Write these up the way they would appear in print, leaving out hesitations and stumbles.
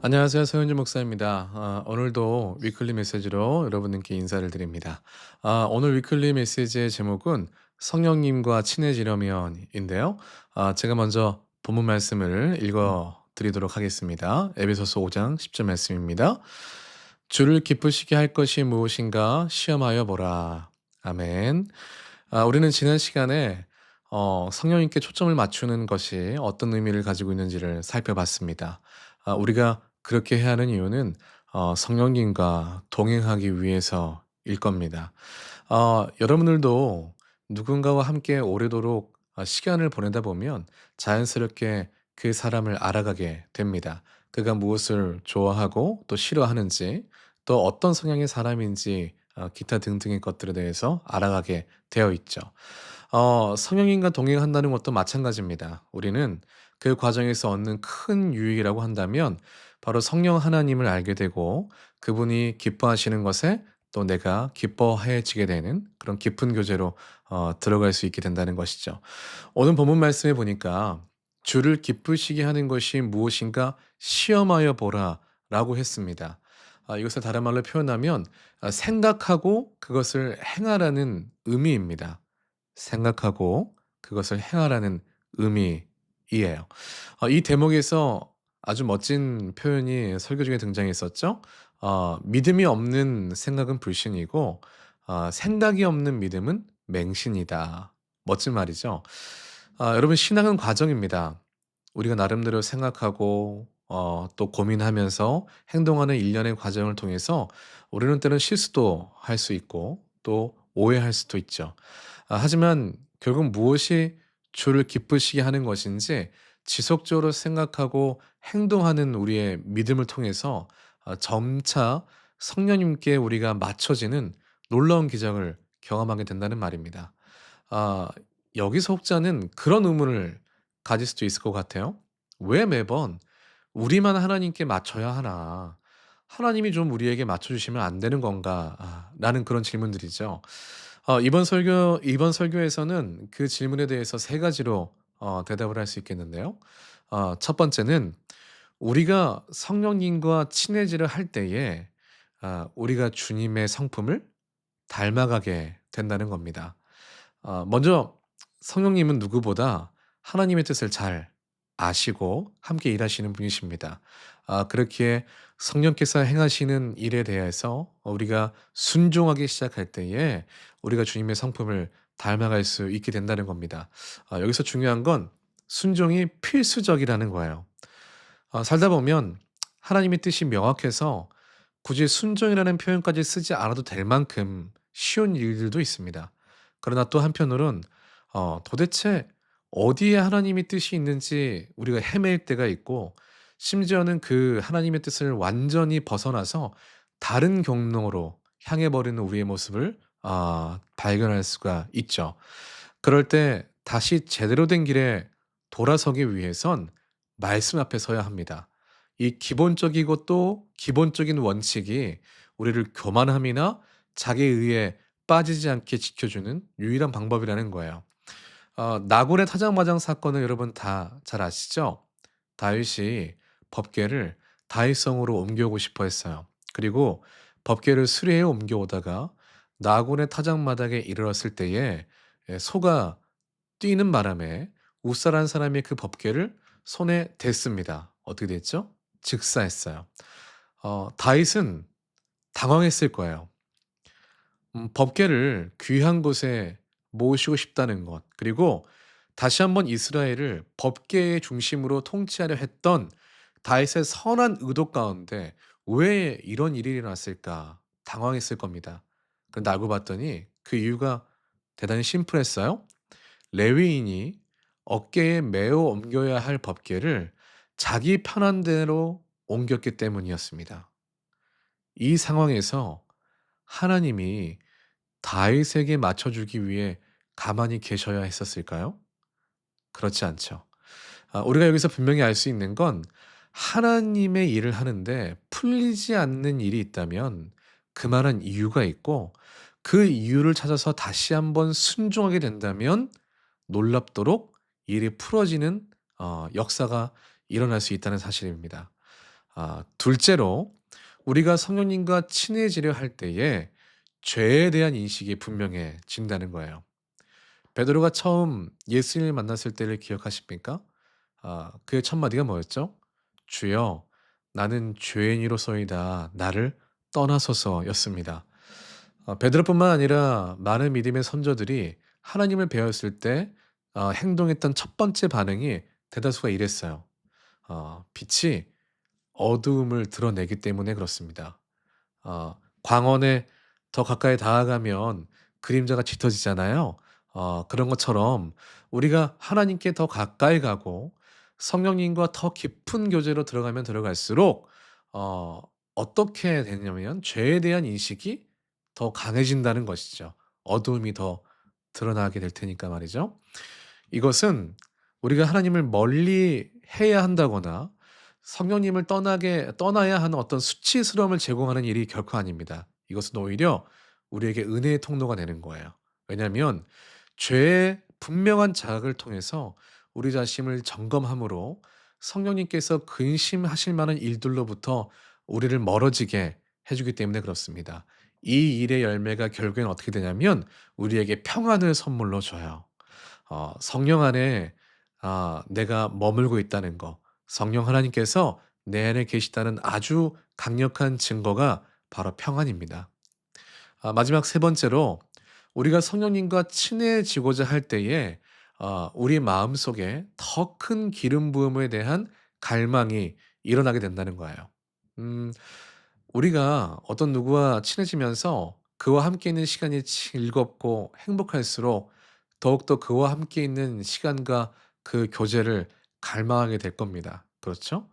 안녕하세요. 서현주 목사입니다. 오늘도 위클리 메시지로 여러분께 인사를 드립니다. 오늘 위클리 메시지의 제목은 성령님과 친해지려면인데요. 제가 먼저 본문 말씀을 읽어 드리도록 하겠습니다. 에베소서 5장 10절 말씀입니다. 주를 기쁘시게 할 것이 무엇인가 시험하여 보라. 아멘. 우리는 지난 시간에 성령님께 초점을 맞추는 것이 어떤 의미를 가지고 있는지를 살펴봤습니다. 우리가 그렇게 해야 하는 이유는 성령님과 동행하기 위해서일 겁니다. 여러분들도 누군가와 함께 오래도록 시간을 보내다 보면 자연스럽게 그 사람을 알아가게 됩니다. 그가 무엇을 좋아하고 또 싫어하는지, 또 어떤 성향의 사람인지, 기타 등등의 것들에 대해서 알아가게 되어 있죠. 성령님과 동행한다는 것도 마찬가지입니다. 우리는 그 과정에서 얻는 큰 유익이라고 한다면 바로 성령 하나님을 알게 되고 그분이 기뻐하시는 것에 또 내가 기뻐해지게 되는 그런 깊은 교제로 들어갈 수 있게 된다는 것이죠. 오늘 본문 말씀에 보니까 "주를 기쁘시게 하는 것이 무엇인가 시험하여 보라."라고 했습니다. 이것을 다른 말로 표현하면 생각하고 그것을 행하라는 의미입니다. 생각하고 그것을 행하라는 의미이에요. 이 대목에서 아주 멋진 표현이 설교 중에 등장했었죠. "믿음이 없는 생각은 불신이고 생각이 없는 믿음은 맹신이다." 멋진 말이죠. 여러분, 신앙은 과정입니다. 우리가 나름대로 생각하고 또 고민하면서 행동하는 일련의 과정을 통해서 우리는 때로는 실수도 할 수 있고 또 오해할 수도 있죠. 하지만 결국 무엇이 주를 기쁘시게 하는 것인지 지속적으로 생각하고 행동하는 우리의 믿음을 통해서 점차 성령님께 우리가 맞춰지는 놀라운 기적을 경험하게 된다는 말입니다. 아 여기서 혹자는 그런 의문을 가질 수도 있을 것 같아요. '왜 매번 우리만 하나님께 맞춰야 하나? 하나님이 좀 우리에게 맞춰 주시면 안 되는 건가?' 라는 그런 질문들이죠. 이번 설교에서는 그 질문에 대해서 세 가지로 대답을 할 수 있겠는데요. 첫 번째는 우리가 성령님과 친해지려 할 때에 우리가 주님의 성품을 닮아가게 된다는 겁니다. 먼저 성령님은 누구보다 하나님의 뜻을 잘 아시고 함께 일하시는 분이십니다. 그렇기에 성령께서 행하시는 일에 대해서 우리가 순종하기 시작할 때에 우리가 주님의 성품을 닮아갈 수 있게 된다는 겁니다. 여기서 중요한 건 순종이 필수적이라는 거예요. 살다 보면 하나님의 뜻이 명확해서 굳이 순종이라는 표현까지 쓰지 않아도 될 만큼 쉬운 일들도 있습니다. 그러나 또 한편으론 도대체 어디에 하나님의 뜻이 있는지 우리가 헤매일 때가 있고, 심지어는 그 하나님의 뜻을 완전히 벗어나서 다른 경로로 향해 버리는 우리의 모습을 발견할 수가 있죠. 그럴 때 다시 제대로 된 길에 돌아서기 위해선 말씀 앞에 서야 합니다. 이 기본적이고 또 기본적인 원칙이 우리를 교만함이나 자기의 의에 빠지지 않게 지켜주는 유일한 방법이라는 거예요. 나곤의 타작마장 사건을 여러분 다 잘 아시죠? 다윗이 법궤를 다윗성으로 옮겨오고 싶어 했어요. 그리고 법궤를 수리해 옮겨오다가 나곤의 타작마당에 이르렀을 때에 소가 뛰는 바람에 웃사라는 사람이 그 법궤를 손에 댔습니다. 어떻게 됐죠? 즉사했어요. 다윗은 당황했을 거예요. 법궤를 귀한 곳에 모시고 싶다는 것, 그리고 다시 한번 이스라엘을 법궤의 중심으로 통치하려 했던 다윗의 선한 의도 가운데 '왜 이런 일이 일어났을까?' 당황했을 겁니다. 그런데 알고 봤더니 그 이유가 대단히 심플했어요. 레위인이 어깨에 메어 옮겨야 할 법궤를 자기 편한 대로 옮겼기 때문이었습니다. 이 상황에서 하나님이 다윗에게 맞춰주기 위해 가만히 계셔야 했었을까요? 그렇지 않죠. 우리가 여기서 분명히 알 수 있는 건 하나님의 일을 하는데 풀리지 않는 일이 있다면 그만한 이유가 있고, 그 이유를 찾아서 다시 한번 순종하게 된다면 놀랍도록 일이 풀어지는 역사가 일어날 수 있다는 사실입니다. 둘째로 우리가 성령님과 친해지려 할 때에 죄에 대한 인식이 분명해진다는 거예요. 베드로가 처음 예수님을 만났을 때를 기억하십니까? 그의 첫 마디가 뭐였죠? "주여 나는 죄인이로소이다. 나를 떠나소서."였습니다. 베드로뿐만 아니라 많은 믿음의 선조들이 하나님을 배웠을 때 행동했던 첫 번째 반응이 대다수가 이랬어요. 빛이 어두움을 드러내기 때문에 그렇습니다. 광원에 더 가까이 다가가면 그림자가 짙어지잖아요. 그런 것처럼 우리가 하나님께 더 가까이 가고 성령님과 더 깊은 교제로 들어가면 들어갈수록 어 어떻게 되냐면 죄에 대한 인식이 더 강해진다는 것이죠. 어두움이 더 드러나게 될 테니까 말이죠. 이것은 우리가 하나님을 멀리 해야 한다거나 성령님을 떠나야 하는 어떤 수치스러움을 제공하는 일이 결코 아닙니다. 이것은 오히려 우리에게 은혜의 통로가 되는 거예요. 왜냐하면 죄의 분명한 자각을 통해서 우리 자신을 점검함으로 성령님께서 근심하실 만한 일들로부터 우리를 멀어지게 해 주기 때문에 그렇습니다. 이 일의 열매가 결국에는 어떻게 되냐면 우리에게 평안을 선물로 줘요. 성령 안에 내가 머물고 있다는 거, 성령 하나님께서 내 안에 계시다는 아주 강력한 증거가 바로 평안입니다. 마지막 세 번째로 우리가 성령님과 친해지고자 할 때에 우리 마음속에 더 큰 기름 부음에 대한 갈망이 일어나게 된다는 거예요. 음 우리가 어떤 누구와 친해지면서 그와 함께 있는 시간이 즐겁고 행복할수록 더욱더 그와 함께 있는 시간과 그 교제를 갈망하게 될 겁니다. 그렇죠?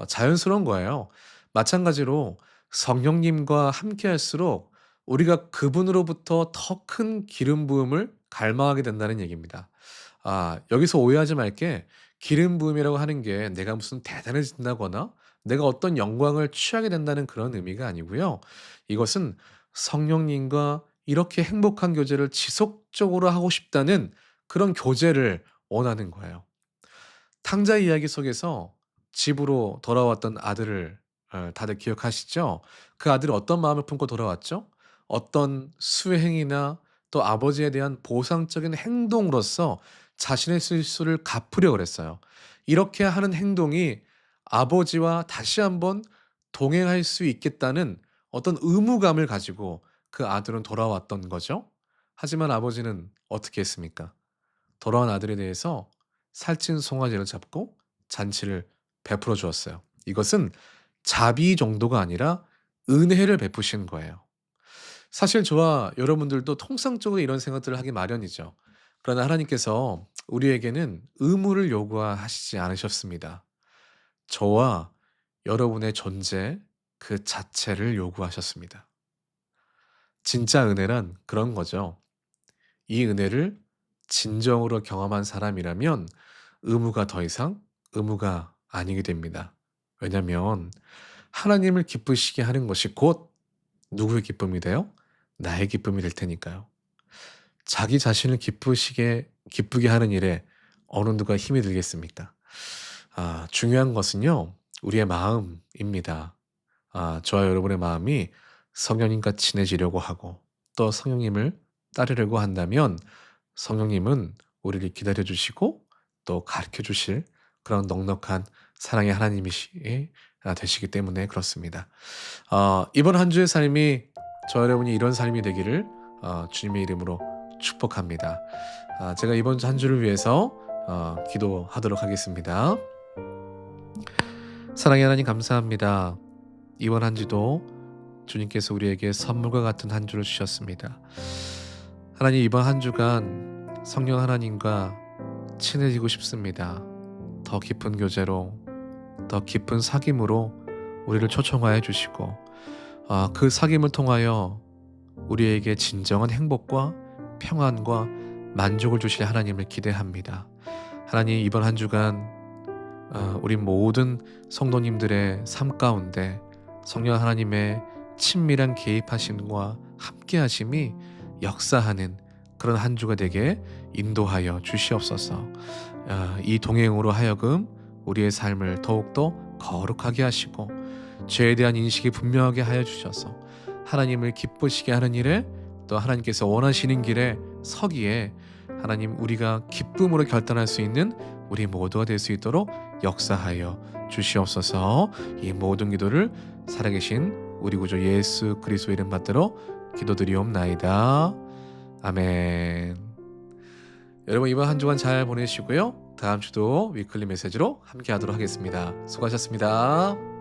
자연스러운 거예요. 마찬가지로 성령님과 함께 할수록 우리가 그분으로부터 더 큰 기름 부음을 갈망하게 된다는 얘기입니다. 여기서 오해하지 말게 기름 부음이라고 하는 게 내가 무슨 대단해진다거나 내가 어떤 영광을 취하게 된다는 그런 의미가 아니고요. 이것은 성령님과 이렇게 행복한 교제를 지속적으로 하고 싶다는 그런 교제를 원하는 거예요. 탕자 이야기 속에서 집으로 돌아왔던 아들을 다들 기억하시죠? 그 아들이 어떤 마음을 품고 돌아왔죠? 어떤 수행이나 또 아버지에 대한 보상적인 행동으로서 자신의 실수를 갚으려고 그랬어요. 이렇게 하는 행동이 아버지와 다시 한번 동행할 수 있겠다는 어떤 의무감을 가지고 그 아들은 돌아왔던 거죠. 하지만 아버지는 어떻게 했습니까? 돌아온 아들에 대해서 살찐 송아지를 잡고 잔치를 베풀어 주었어요. 이것은 자비 정도가 아니라 은혜를 베푸신 거예요. 사실 저와 여러분들도 통상적으로 이런 생각들을 하기 마련이죠. 그러나 하나님께서 우리에게는 의무를 요구하시지 않으셨습니다. 저와 여러분의 존재 그 자체를 요구하셨습니다. 진짜 은혜란 그런 거죠. 이 은혜를 진정으로 경험한 사람이라면 의무가 더 이상 의무가 아니게 됩니다. 왜냐하면 하나님을 기쁘시게 하는 것이 곧 누구의 기쁨이 돼요? 나의 기쁨이 될 테니까요. 자기 자신을 기쁘게 하는 일에 어느 누가 힘이 들겠습니까? 중요한 것은요, 우리의 마음입니다. 저와 여러분의 마음이 성령님과 친해지려고 하고 또 성령님을 따르려고 한다면 성령님은 우리를 기다려 주시고 또 가르쳐 주실 그런 넉넉한 사랑의 되시기 때문에 그렇습니다. 이번 한 주의 삶이 저 여러분이 이런 삶이 되기를 주님의 이름으로 축복합니다. 제가 이번 한 주를 위해서 기도하도록 하겠습니다. 사랑의 하나님 감사합니다. 이번 한 주도 주님께서 우리에게 선물과 같은 한 주를 주셨습니다. 하나님 이번 한 주간 성령 하나님과 친해지고 싶습니다. 더 깊은 교제로 더 깊은 사귐으로 우리를 초청하여 주시고 그 사귐을 통하여 우리에게 진정한 행복과 평안과 만족을 주실 하나님을 기대합니다. 하나님 이번 한 주간 우리 모든 성도님들의 삶 가운데 성령 하나님의 친밀한 개입하심과 함께하심이 역사하는 그런 한 주가 되게 인도하여 주시옵소서. 이 동행으로 하여금 우리의 삶을 더욱더 거룩하게 하시고 죄에 대한 인식이 분명하게 하여 주셔서 하나님을 기쁘시게 하는 일에, 또 하나님께서 원하시는 길에 서기에 하나님, 우리가 기쁨으로 결단할 수 있는 우리 모두가 될 수 있도록 역사하여 주시옵소서. 이 모든 기도를 살아계신 우리 구주 예수 그리스도 이름 받들어 기도드리옵나이다. 아멘. 여러분, 이번 한 주간 잘 보내시고요. 다음 주도 위클리 메시지로 함께 하도록 하겠습니다. 수고하셨습니다.